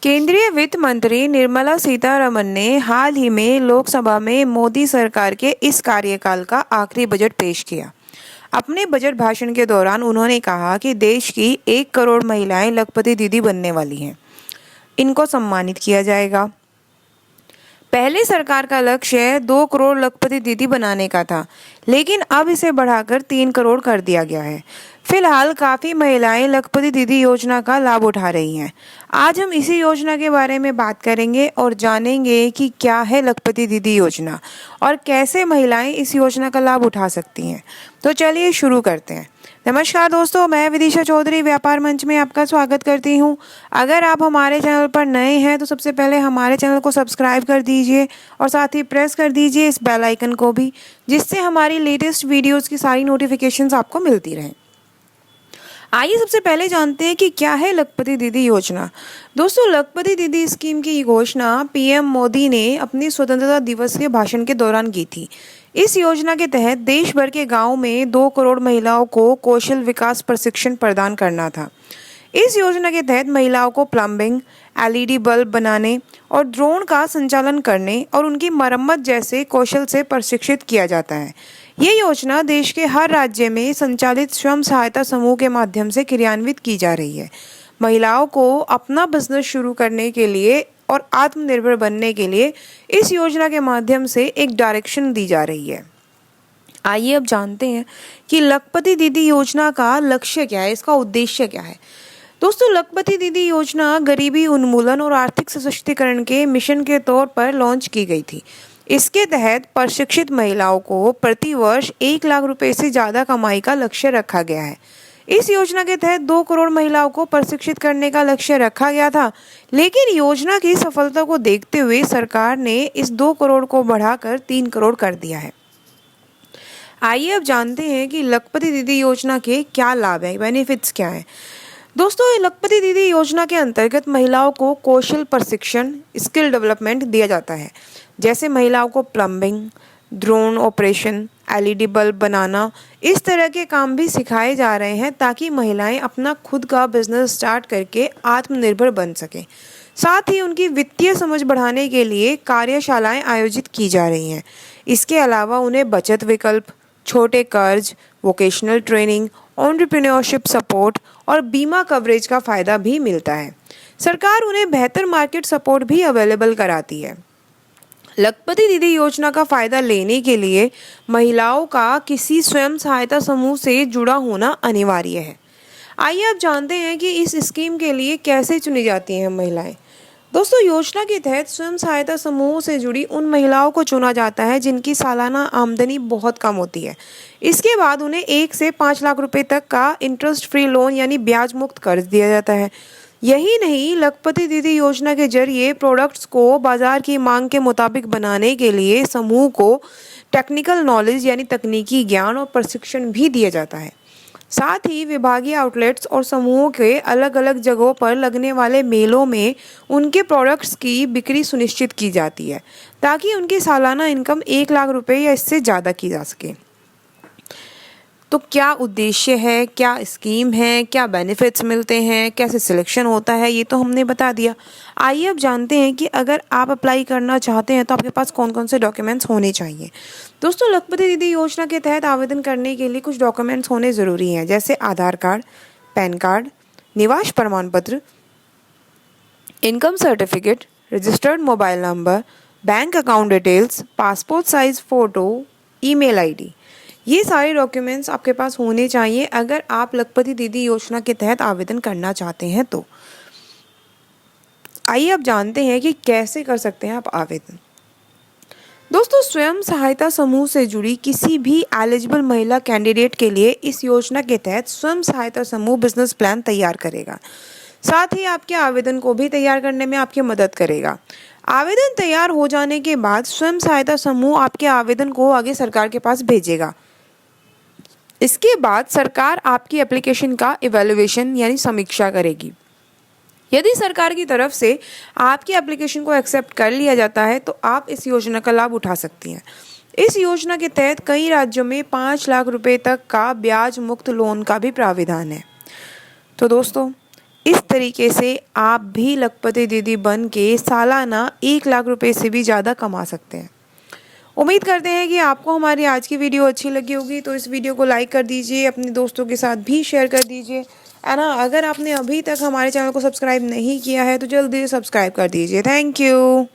केंद्रीय वित्त मंत्री निर्मला सीतारमण ने हाल ही में लोकसभा में मोदी सरकार के इस कार्यकाल का आखिरी बजट पेश किया। अपने बजट भाषण के दौरान उन्होंने कहा कि देश की 1 करोड़ महिलाएं लखपति दीदी बनने वाली हैं। इनको सम्मानित किया जाएगा। पहले सरकार का लक्ष्य 2 करोड़ लखपति दीदी बनाने का था, लेकिन अब इसे बढ़ाकर 3 करोड़ कर दिया गया है। फिलहाल काफ़ी महिलाएं लखपति दीदी योजना का लाभ उठा रही हैं। आज हम इसी योजना के बारे में बात करेंगे और जानेंगे कि क्या है लखपति दीदी योजना और कैसे महिलाएं इस योजना का लाभ उठा सकती हैं। तो चलिए शुरू करते हैं। नमस्कार दोस्तों, मैं विदिशा चौधरी व्यापार मंच में आपका स्वागत करती हूं। अगर आप हमारे चैनल पर नए हैं तो सबसे पहले हमारे चैनल को सब्सक्राइब कर दीजिए और साथ ही प्रेस कर दीजिए इस बेल आइकन को भी, जिससे हमारी लेटेस्ट वीडियोस की सारी नोटिफिकेशंस आपको मिलती रहें। आइए सबसे पहले जानते हैं कि क्या है लखपति दीदी योजना। दोस्तों, लखपति दीदी स्कीम की घोषणा पीएम मोदी ने अपनी स्वतंत्रता दिवस के भाषण के दौरान की थी। इस योजना के तहत देश भर के गांव में 2 करोड़ महिलाओं को कौशल विकास प्रशिक्षण प्रदान करना था। इस योजना के तहत महिलाओं को प्लम्बिंग, एलईडी बल्ब बनाने और ड्रोन का संचालन करने और उनकी मरम्मत जैसे कौशल से प्रशिक्षित किया जाता है। ये योजना देश के हर राज्य में संचालित स्वयं सहायता समूह के माध्यम से क्रियान्वित की जा रही है। महिलाओं को अपना बिजनेस शुरू करने के लिए और आत्मनिर्भर बनने के लिए इस योजना के माध्यम से एक डायरेक्शन दी जा रही है। आइए अब जानते हैं कि लखपति दीदी योजना का लक्ष्य क्या है, इसका उद्देश्य क्या है। दोस्तों, लखपति दीदी योजना गरीबी उन्मूलन और आर्थिक सशक्तिकरण के मिशन के तौर पर लॉन्च की गई थी। इसके तहत प्रशिक्षित महिलाओं को प्रति वर्ष 1 लाख रुपए से ज़्यादा कमाई का लक्ष्य रखा गया है। इस योजना के तहत 2 करोड़ महिलाओं को प्रशिक्षित करने का लक्ष्य रखा गया था, लेकिन योजना की सफलता को देखते हुए सरकार ने इस 2 करोड़ को बढ़ाकर 3 करोड़ कर दिया है। आइए अब जानते हैं कि लखपति दीदी योजना के क्या लाभ हैं, बेनिफिट्स क्या हैं। दोस्तों, लखपति दीदी योजना के अंतर्गत महिलाओं को कौशल प्रशिक्षण, स्किल डेवलपमेंट दिया जाता है। जैसे महिलाओं को plumbing, drone operation, LED bulb बनाना, इस तरह के काम भी सिखाए जा रहे हैं ताकि महिलाएं अपना खुद का बिजनेस स्टार्ट करके आत्मनिर्भर बन सकें। साथ ही उनकी वित्तीय समझ बढ़ाने के लिए कार्यशालाएं आयोजित की जा रही हैं। इसके अलावा उन्हें बचत विकल्प, छोटे कर्ज, वोकेशनल ट्रेनिंग, एंटरप्रेन्योरशिप सपोर्ट और बीमा कवरेज का फ़ायदा भी मिलता है। सरकार उन्हें बेहतर मार्केट सपोर्ट भी अवेलेबल कराती है। लखपति दीदी योजना का फ़ायदा लेने के लिए महिलाओं का किसी स्वयं सहायता समूह से जुड़ा होना अनिवार्य है। आइए अब जानते हैं कि इस स्कीम के लिए कैसे चुनी जाती हैं महिलाएं। दोस्तों, योजना के तहत स्वयं सहायता समूह से जुड़ी उन महिलाओं को चुना जाता है जिनकी सालाना आमदनी बहुत कम होती है। इसके बाद उन्हें 1 से 5 लाख रुपए तक का इंटरेस्ट फ्री लोन यानी ब्याज मुक्त कर्ज दिया जाता है। यही नहीं, लखपति दीदी योजना के जरिए प्रोडक्ट्स को बाजार की मांग के मुताबिक बनाने के लिए समूह को टेक्निकल नॉलेज यानी तकनीकी ज्ञान और प्रशिक्षण भी दिया जाता है। साथ ही विभागीय आउटलेट्स और समूहों के अलग अलग जगहों पर लगने वाले मेलों में उनके प्रोडक्ट्स की बिक्री सुनिश्चित की जाती है ताकि उनकी सालाना इनकम 1 लाख रुपए या इससे ज़्यादा की जा सके। तो क्या उद्देश्य है, क्या स्कीम है, क्या बेनिफिट्स मिलते हैं, कैसे सिलेक्शन होता है, ये तो हमने बता दिया। आइए अब जानते हैं कि अगर आप अप्लाई करना चाहते हैं तो आपके पास कौन कौन से डॉक्यूमेंट्स होने चाहिए। दोस्तों, लखपति दीदी योजना के तहत आवेदन करने के लिए कुछ डॉक्यूमेंट्स होने ज़रूरी हैं, जैसे आधार कार्ड, पैन कार्ड, निवास प्रमाण पत्र, income certificate, registered mobile number, bank account details, passport size photo, email ID. ये सारे डॉक्यूमेंट्स आपके पास होने चाहिए अगर आप लखपति दीदी योजना के तहत आवेदन करना चाहते हैं तो। आइए अब जानते हैं कि कैसे कर सकते हैं आप आवेदन। दोस्तों, स्वयं सहायता समूह से जुड़ी किसी भी एलिजिबल महिला कैंडिडेट के लिए इस योजना के तहत स्वयं सहायता समूह बिजनेस प्लान तैयार करेगा। साथ ही आपके आवेदन को भी तैयार करने में आपकी मदद करेगा। आवेदन तैयार हो जाने के बाद स्वयं सहायता समूह आपके आवेदन को आगे सरकार के पास भेजेगा। इसके बाद सरकार आपकी एप्लीकेशन का इवैल्यूएशन यानी समीक्षा करेगी। यदि सरकार की तरफ से आपकी एप्लीकेशन को एक्सेप्ट कर लिया जाता है तो आप इस योजना का लाभ उठा सकती हैं। इस योजना के तहत कई राज्यों में 5 लाख रुपए तक का ब्याज मुक्त लोन का भी प्राविधान है। तो दोस्तों, इस तरीके से आप भी लखपति दीदी बन के सालाना 1 लाख रुपए से भी ज़्यादा कमा सकते हैं। उम्मीद करते हैं कि आपको हमारी आज की वीडियो अच्छी लगी होगी, तो इस वीडियो को लाइक कर दीजिए, अपने दोस्तों के साथ भी शेयर कर दीजिए, है ना। अगर आपने अभी तक हमारे चैनल को सब्सक्राइब नहीं किया है तो जल्दी से सब्सक्राइब कर दीजिए। Thank you.